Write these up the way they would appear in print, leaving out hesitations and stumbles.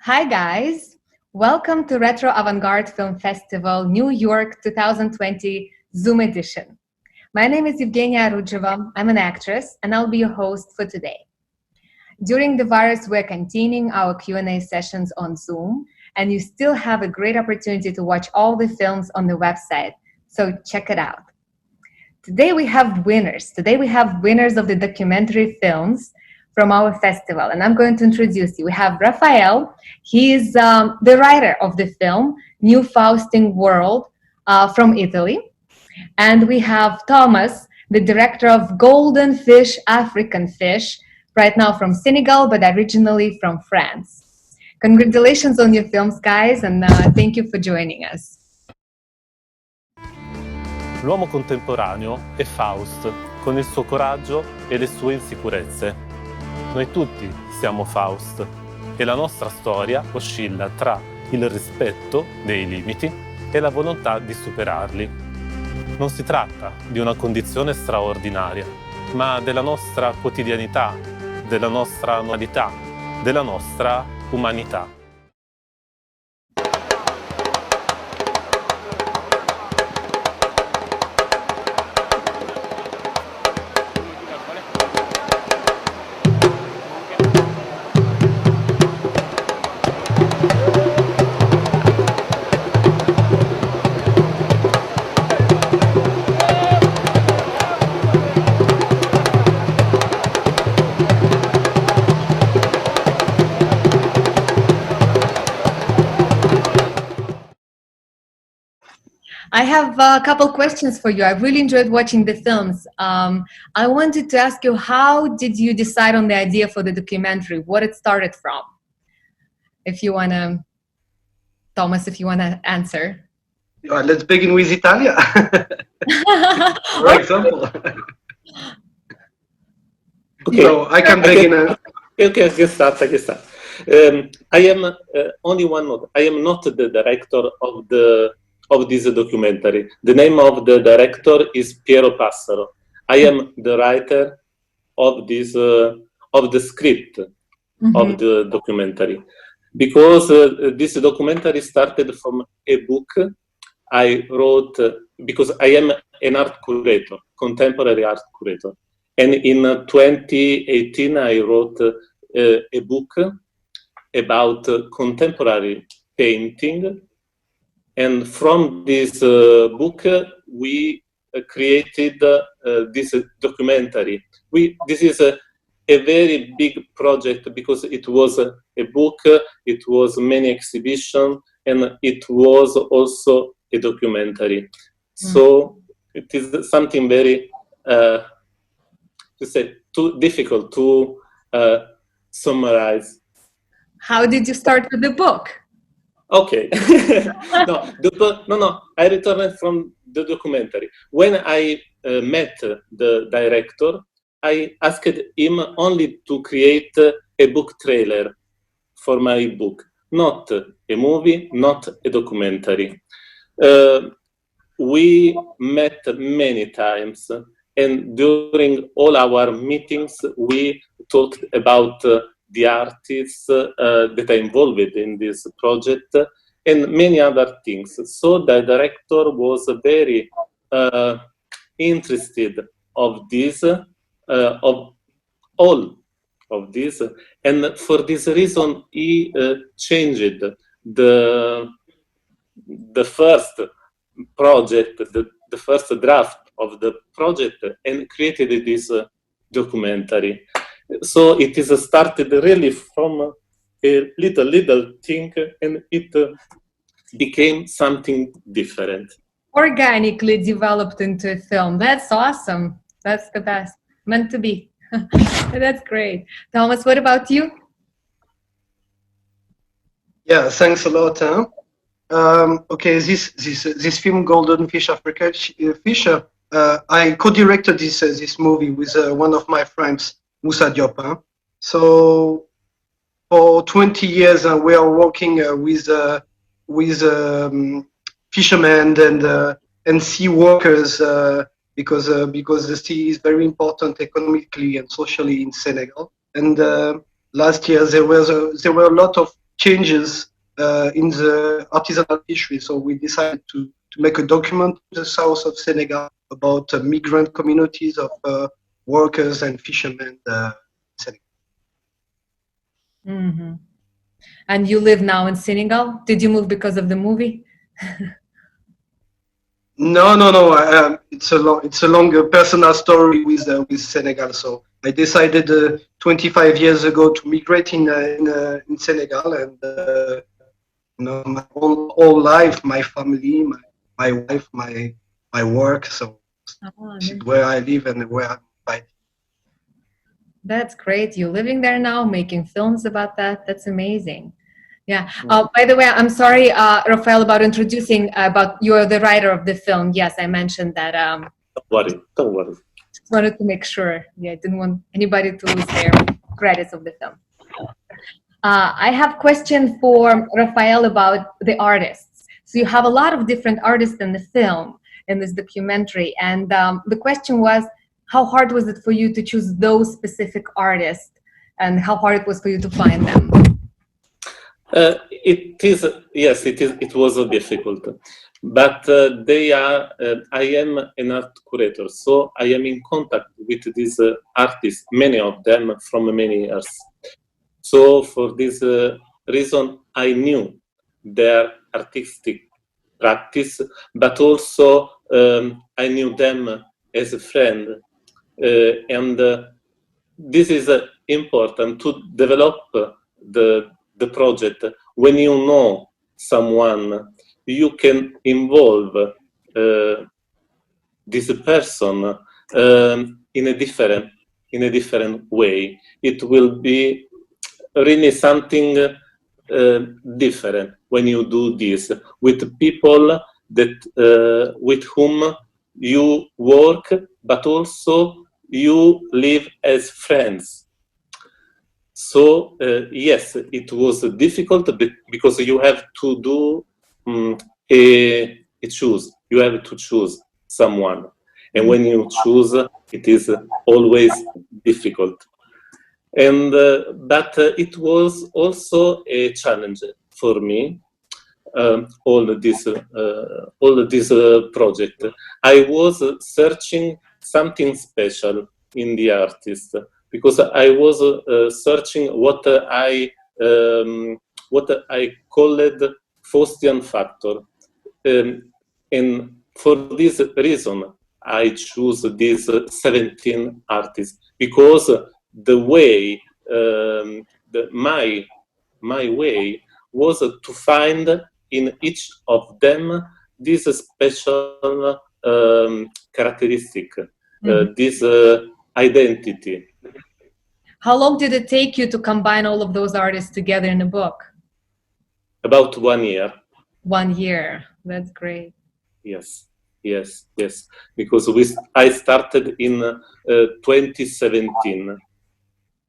Hi, guys. Welcome to Retro Avant Garde Film Festival New York 2020 Zoom edition. My name is Evgenia Rudjeva. I'm an actress, and I'll be your host for today. During the virus, we're continuing our Q&A sessions on Zoom, and you still have a great opportunity to watch all the films on the website, so check it out. Today we have winners. Today we have winners of the documentary films from our festival, and I'm going to introduce you. We have Raffaele. He is the writer of the film New Faustian World from Italy. And we have Thomas, the director of Golden Fish, African Fish, right now from Senegal, but originally from France. Congratulations on your films, guys, and thank you for joining us. L'uomo contemporaneo è Faust, con il suo coraggio e le sue insicurezze. Noi tutti siamo Faust e la nostra storia oscilla tra il rispetto dei limiti e la volontà di superarli. Non si tratta di una condizione straordinaria, ma della nostra quotidianità, della nostra normalità, della nostra umanità. I have a couple questions for you. I really enjoyed watching the films. I wanted to ask you, how did you decide on the idea for the documentary? What it started from? If you want to, Thomas, if you want to answer. Let's begin with Italia, for example. Okay. So I can begin. Okay, I can start. I am only one note. I am not the director of this documentary. The name of the director is Piero Pasaro. I am the writer of this of the script of the documentary, because this documentary started from a book I wrote because I am an art curator, contemporary art curator, and in 2018 I wrote a book about contemporary painting. And from this book, we created this documentary. This is a very big project because it was a book, it was many exhibitions, and it was also a documentary. So it is something very, too difficult to summarize. How did you start with the book? Okay. No. I returned from the documentary. When I met the director, I asked him only to create a book trailer for my book, not a movie, not a documentary. We met many times, and during all our meetings, we talked about the artists that are involved in this project, and many other things. So the director was very interested of this, of all of this, and for this reason he changed the first project, the first draft of the project, and created this documentary. So it is started really from a little thing, and it became something different. Organically developed into a film. That's awesome. That's the best. Meant to be. That's great. Thomas, what about you? Yeah, thanks a lot. Okay, this film, Golden Fish, African Fish, I co-directed this movie with one of my friends, Moussa Diop. So for 20 years we are working with fishermen and sea workers because the sea is very important economically and socially in Senegal. And last year there were a lot of changes in the artisanal fishery. So we decided to make a document in the south of Senegal about migrant communities of workers and fishermen in Senegal. Mm-hmm. And you live now in Senegal? Did you move because of the movie? No. It's a longer personal story with Senegal. So I decided 25 years ago to migrate in Senegal, and my whole life, my family, my wife, my work. So this is where I live and where I'm fighting. That's great. You're living there now, making films about that. That's amazing. Yeah. By the way, I'm sorry, Raffaele, about introducing about you're the writer of the film. Yes, I mentioned that. Don't worry. Just wanted to make sure. Yeah, I didn't want anybody to lose their credits of the film. I have question for Raffaele about the artists. So you have a lot of different artists in the film, in this documentary, and the question was, how hard was it for you to choose those specific artists, and how hard it was for you to find them? It is, yes, it is. It was difficult, but they are. I am an art curator, so I am in contact with these artists, many of them from many years. So for this reason, I knew their artistic practice, but also I knew them as a friend, and this is important to develop the project. When you know someone, you can involve this person in a different way. It will be really something different when you do this with people that with whom you work, but also you live as friends. So yes, it was difficult because you have to do a choose. You have to choose someone, and when you choose, it is always difficult. And but it was also a challenge for me. All this project, I was searching something special in the artist, because I was searching what I called Faustian factor, and for this reason I choose these 17 artists, because the way my way was to find in each of them this special characteristic, this identity. How long did it take you to combine all of those artists together in a book? About 1 year. 1 year. That's great. Yes. Because I started in 2017,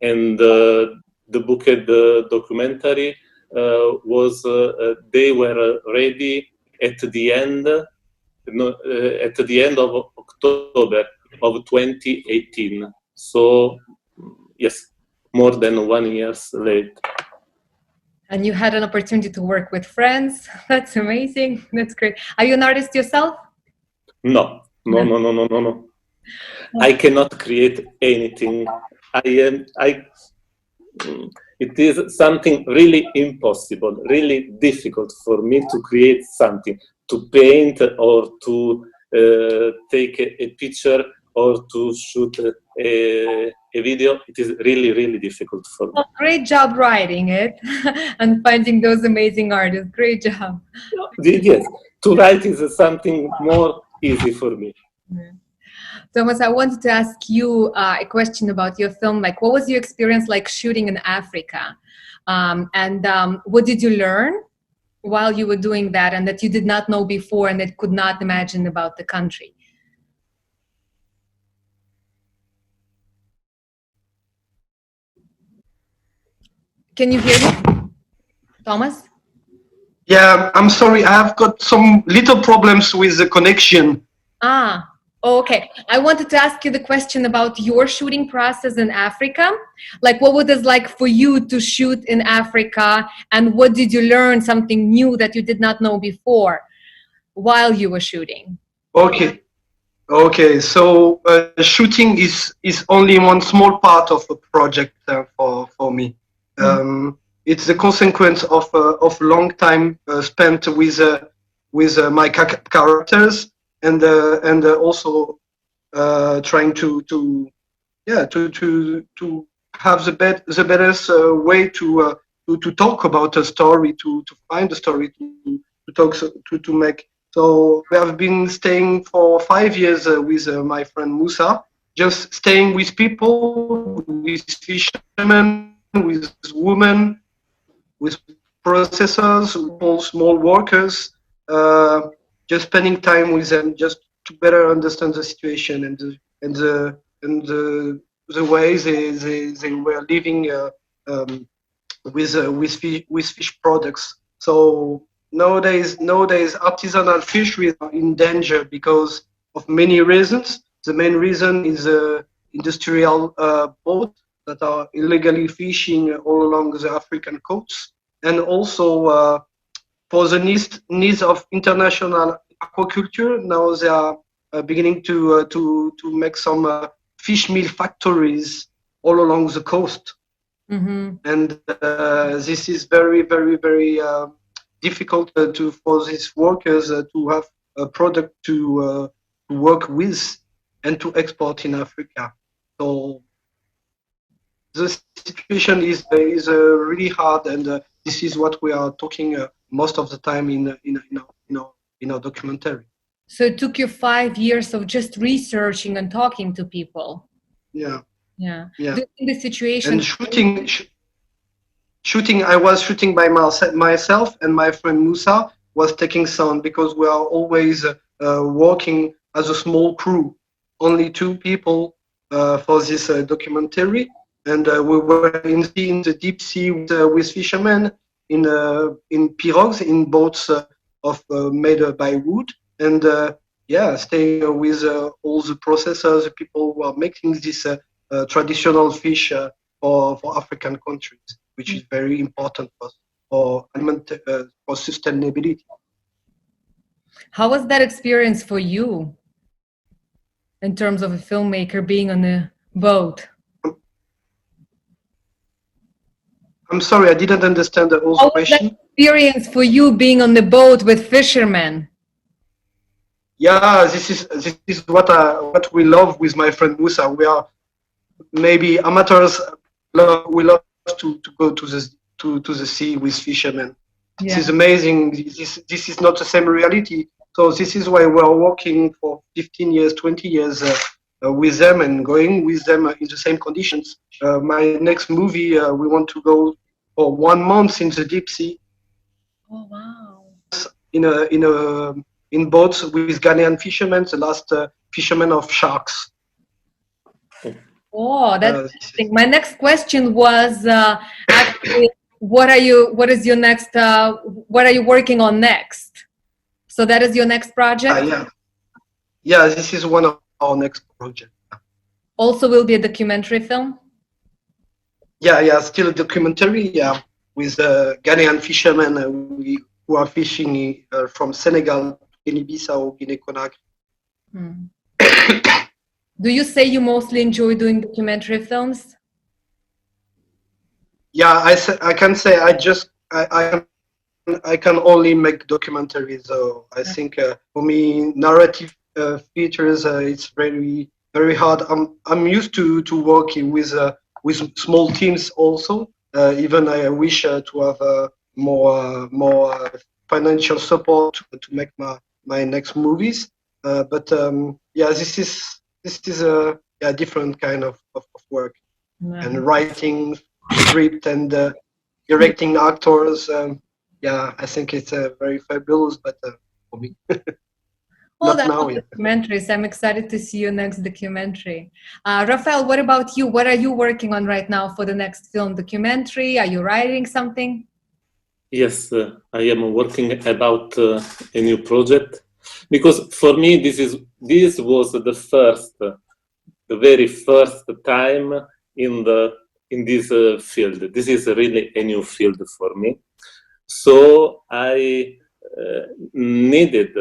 and the book and the documentary was they were ready at the end of October of 2018. So yes, more than 1 year late. And you had an opportunity to work with friends. That's amazing. That's great. Are you an artist yourself? No. I cannot create anything. It is something really impossible, really difficult for me to create something, to paint or to take a picture or to shoot a video. It is really, really difficult for me. Well, great job writing it and finding those amazing artists. Great job. Yes, to write is something more easy for me. Yeah. Thomas, I wanted to ask you a question about your film. Like, what was your experience like shooting in Africa? And what did you learn while you were doing that, and that you did not know before and that could not imagine about the country? Can you hear me, Thomas? Yeah, I'm sorry. I have got some little problems with the connection. Ah, Okay, I wanted to ask you the question about your shooting process in Africa. Like, what was it like for you to shoot in Africa, and what did you learn something new that you did not know before while you were shooting? Okay. Okay, so shooting is only one small part of a project for me. It's the consequence of long time spent with my characters and also trying to have the best way to talk about a story, to find a story, to talk to make. So we have been staying for 5 years with my friend Musa, just staying with people, with fishermen, with women, with processors, small workers, just spending time with them, just to better understand the situation and the way they were living with fish products. So nowadays artisanal fisheries are in danger because of many reasons. The main reason is industrial boats that are illegally fishing all along the African coasts, and also for the needs of international aquaculture. Now they are beginning to make some fish meal factories all along the coast. Mm-hmm. And this is very difficult for these workers to have a product to work with and to export in Africa. So the situation is really hard, and this is what we are talking most of the time in our documentary. So it took you 5 years of just researching and talking to people. Yeah. Yeah. Yeah. Do you think the situation And shooting, I was shooting by myself, and my friend Musa was taking sound, because we are always working as a small crew, only 2 people for this documentary. And we were in the deep sea with fishermen in pirogues, in boats made by wood, and staying with all the processors, the people who are making this traditional fish for African countries, which is very important for sustainability. How was that experience for you in terms of a filmmaker being on a boat? I'm sorry, I didn't understand the whole How was that question. experience for you being on the boat with fishermen? Yeah, this is what we love with my friend Musa. We are maybe amateurs. We love to go to the sea with fishermen. This is amazing. This is not the same reality. So this is why we are working for 15 years, 20 years with them, and going with them in the same conditions. My next movie, we want to go for 1 month in the deep sea. Oh wow! In boats with Ghanaian fishermen, the last fishermen of sharks. Oh, that's interesting. My next question was actually, what is your next? What are you working on next? So that is your next project. Yeah. This is one of our next projects. Also, will be a documentary film. Yeah, still a documentary. Yeah, with Ghanaian fishermen who are fishing from Senegal, Guinea-Bissau, Guinea-Conakry. Do you say you mostly enjoy doing documentary films? Yeah, I can say I can only make documentaries. So I think for me, narrative features it's very hard. I'm used to working with small teams also. Even I wish to have more financial support to make my next movies. But this is a different kind of work, and writing script and directing actors. I think it's very fabulous, but for me, Oh, not that's now. Yeah. Documentaries. I'm excited to see your next documentary. Raffaele, what about you? What are you working on right now for the next film documentary? Are you writing something? Yes, I am working about a new project. because for me this was the very first time in this field. This is really a new field for me. So I needed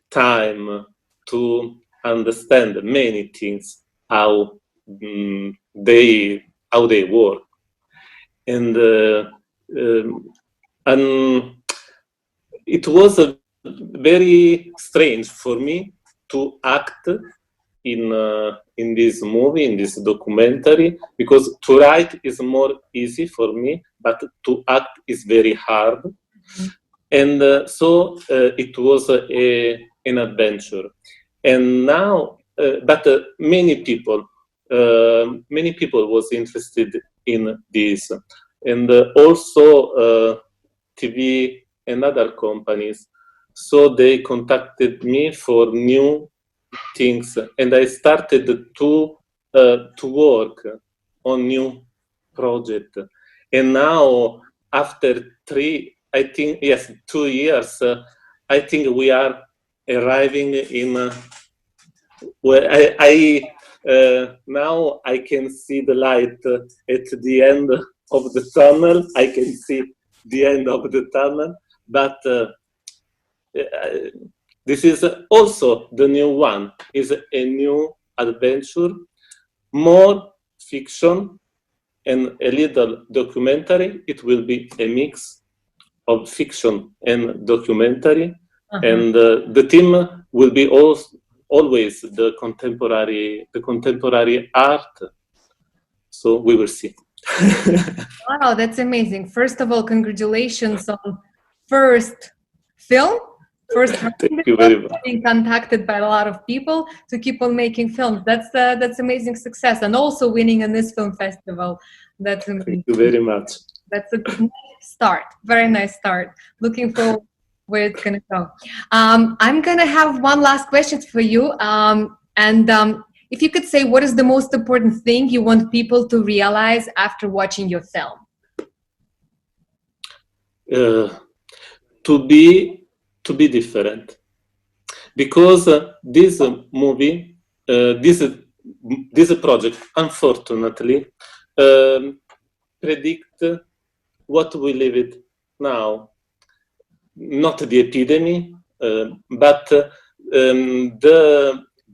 time to understand many things, how they work, and it was very strange for me to act in this movie, in this documentary, because to write is more easy for me, but to act is very hard. And so it was an adventure. And now, but many people was interested in this, and also TV and other companies. So they contacted me for new things, and I started to work on new project. And now, after 2 years, I think we are arriving in where now I can see the light at the end of the tunnel. I can see the end of the tunnel, but this is also the new one. Is a new adventure, more fiction and a little documentary. It will be a mix of fiction and documentary, and the theme will be always the contemporary art. So we will see. Wow, that's amazing. First of all, congratulations on first film. Thank you very much. Being contacted by a lot of people to keep on making films. That's amazing success, and also winning in this film festival. That's amazing. Thank you very much. That's a nice start. Very nice start. Looking forward where it's gonna go. I'm gonna have one last question for you, if you could say, what is the most important thing you want people to realize after watching your film? To be different, because this movie, this project, unfortunately, predict what we live it now. Not the epidemic, but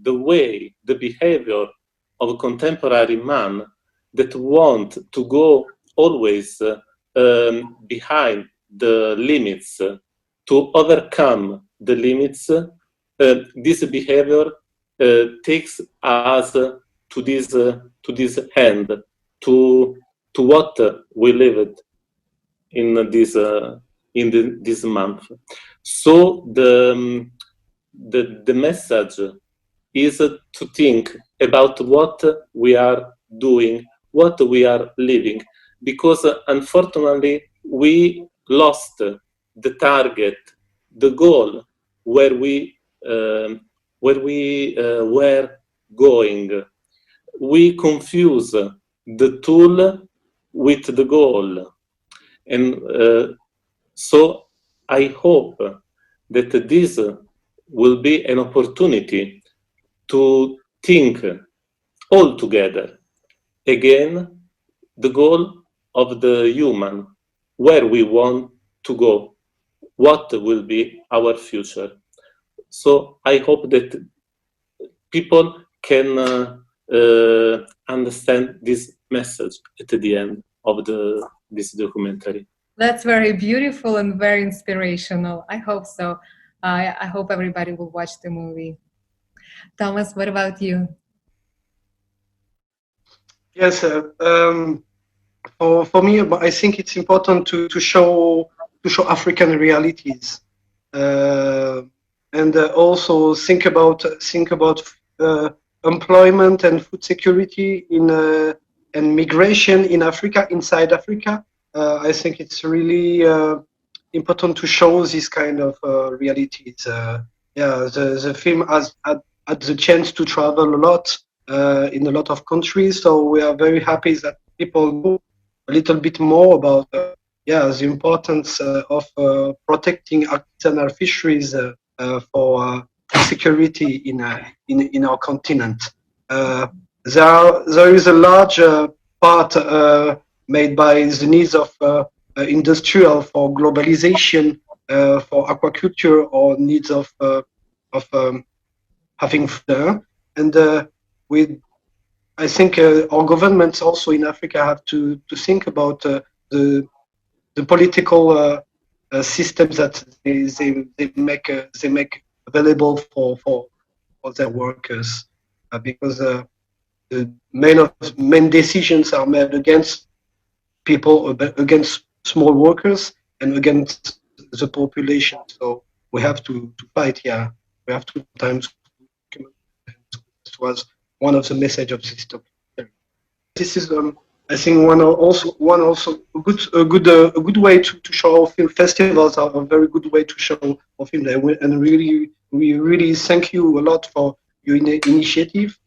the way, the behavior of a contemporary man that want to go always behind the limits, to overcome the limits. This behavior takes us to this end, to what we lived in this month. So the message is to think about what we are doing, what we are living, because unfortunately we lost the target, the goal where we were going. We confuse the tool with the goal, and so I hope that this will be an opportunity to think all together again the goal of the human, where we want to go, what will be our future. So I hope that people can understand this message at the end of this documentary. That's very beautiful and very inspirational. I hope so. I hope everybody will watch the movie. Thomas, what about you? Yes, for me, I think it's important to show African realities, and also think about employment and food security and migration in Africa, inside Africa. I think it's really important to show this kind of realities. The film has had the chance to travel a lot in a lot of countries, so we are very happy that people know a little bit more about the importance of protecting artisanal fisheries for security in our continent. There is a large part made by the needs of industrial for globalization, for aquaculture, or needs of having food. And I think our governments also in Africa have to think about the political systems that they make available for their workers, because the main decisions are made against people, against small workers, and against the population. So we have to fight. Yeah, we have to times. This was one of the message of this documentary. This is I think one also a good way to show film festivals are a very good way to show our film. And really we really thank you a lot for your initiative,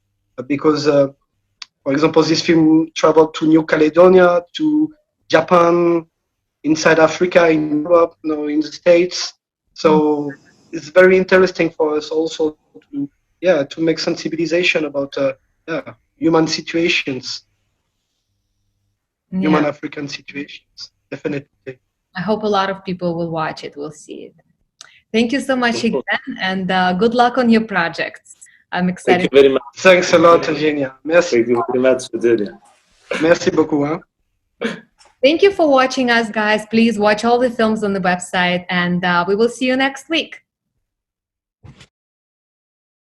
because for example, this film traveled to New Caledonia, to Japan, inside Africa, in Europe, in the States. So it's very interesting for us also to make sensibilization about human situations, human African situations. Definitely. I hope a lot of people will watch it, will see it. Thank you so much again, and good luck on your projects. I'm excited. Thank you very much. Thanks a lot, Eugenia. Merci. Thank you very much, Eugenia. Merci beaucoup. Hein? Thank you for watching us, guys. Please watch all the films on the website, and we will see you next week.